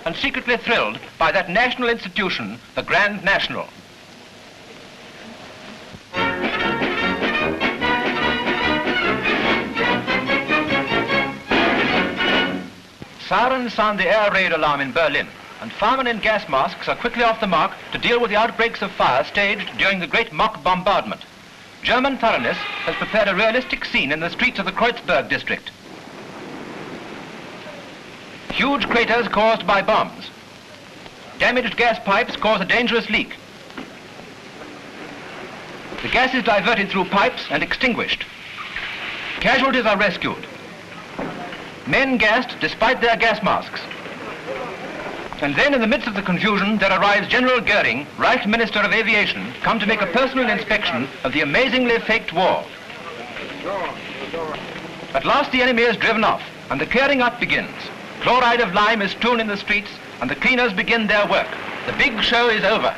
and secretly thrilled by that national institution, the Grand National. Sirens sound the air raid alarm in Berlin, and firemen in gas masks are quickly off the mark to deal with the outbreaks of fire staged during the great mock bombardment. German thoroughness has prepared a realistic scene in the streets of the Kreuzberg district. Huge craters caused by bombs. Damaged gas pipes cause a dangerous leak. The gas is diverted through pipes and extinguished. Casualties are rescued. Men gassed despite their gas masks. And then in the midst of the confusion, there arrives General Goering, Reich Minister of Aviation, come to make a personal inspection of the amazingly faked war. At last the enemy is driven off, and the clearing up begins. Chloride of lime is strewn in the streets, and the cleaners begin their work. The big show is over.